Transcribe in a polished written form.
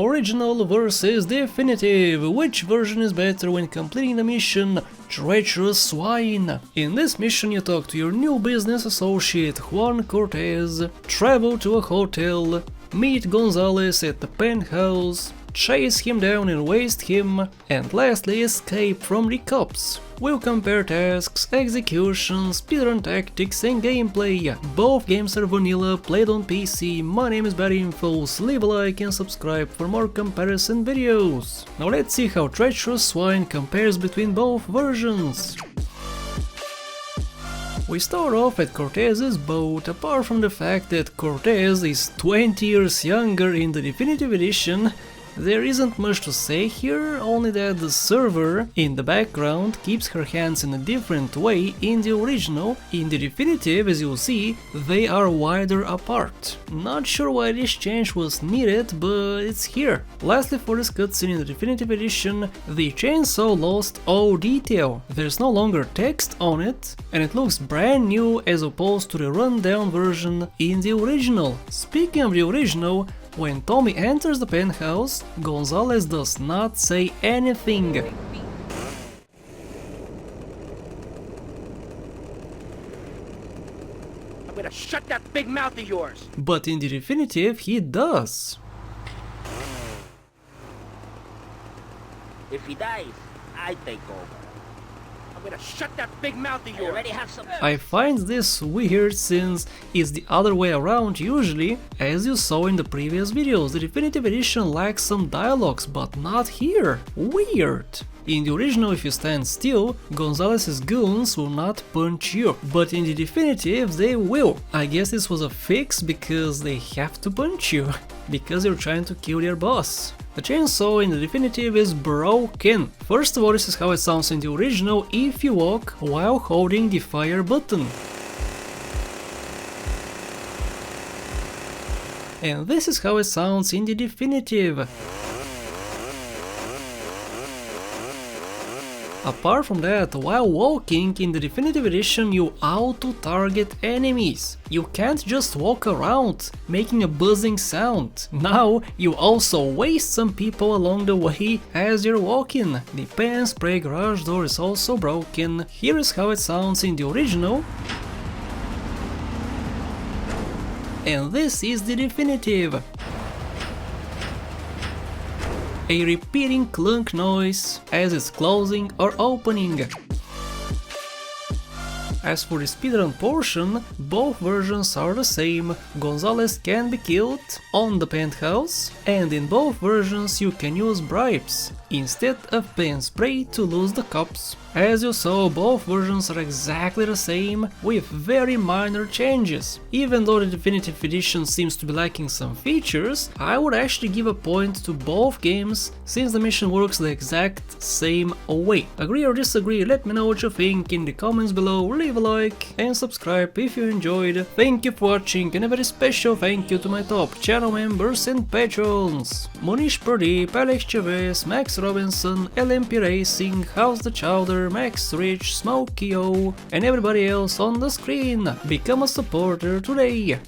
Original versus Definitive. Which version is better when completing the mission Treacherous Swine? In this mission you talk to your new business associate Juan Cortez, travel to a hotel, meet Gonzalez at the penthouse, chase him down and waste him, and lastly escape from the cops. We'll compare tasks, execution, speedrun tactics and gameplay. Both games are vanilla, played on PC. My name is BadInfos, leave a like and subscribe for more comparison videos. Now let's see how Treacherous Swine compares between both versions. We start off at Cortez's boat. Apart from the fact that Cortez is 20 years younger in the Definitive Edition, there isn't much to say here, only that the server in the background keeps her hands in a different way in the original. In the Definitive, as you'll see, they are wider apart. Not sure why this change was needed, but it's here. Lastly, for this cutscene in the Definitive Edition, the chainsaw lost all detail. There's no longer text on it, and it looks brand new as opposed to the rundown version in the original. Speaking of the original, when Tommy enters the penthouse, Gonzalez does not say anything. I'm gonna shut that big mouth of yours! But in the Definitive, he does. If he dies, I take over. I'm gonna shut that big mouth of yours! I already have some. I find this weird since it's the other way around usually. As you saw in the previous videos, the Definitive Edition lacks some dialogues, but not here. Weird. In the original, if you stand still, Gonzalez's goons will not punch you, but in the Definitive they will. I guess this was a fix because they have to punch you, because you're trying to kill their boss. The chainsaw in the Definitive is broken. First of all, this is how it sounds in the original if you walk while holding the fire button. And this is how it sounds in the Definitive. Apart from that, while walking in the Definitive Edition you auto-target enemies. You can't just walk around making a buzzing sound. Now you also waste some people along the way as you're walking. The pen spray garage door is also broken. Here is how it sounds in the original. And this is the Definitive. A repeating clunk noise as it's closing or opening. As for the speedrun portion, both versions are the same. Gonzalez can be killed on the penthouse, and in both versions you can use bribes instead of pen spray to lose the cops. As you saw, both versions are exactly the same, with very minor changes. Even though the Definitive Edition seems to be lacking some features, I would actually give a point to both games, since the mission works the exact same way. Agree or disagree, let me know what you think in the comments below, leave a like and subscribe if you enjoyed. Thank you for watching, and a very special thank you to my top channel members and patrons: Monish Pradeep, Alex Chavez, Max Robinson, LMP Racing, House the Chowder, Max Rich, Smokey O, and everybody else on the screen. Become a supporter today.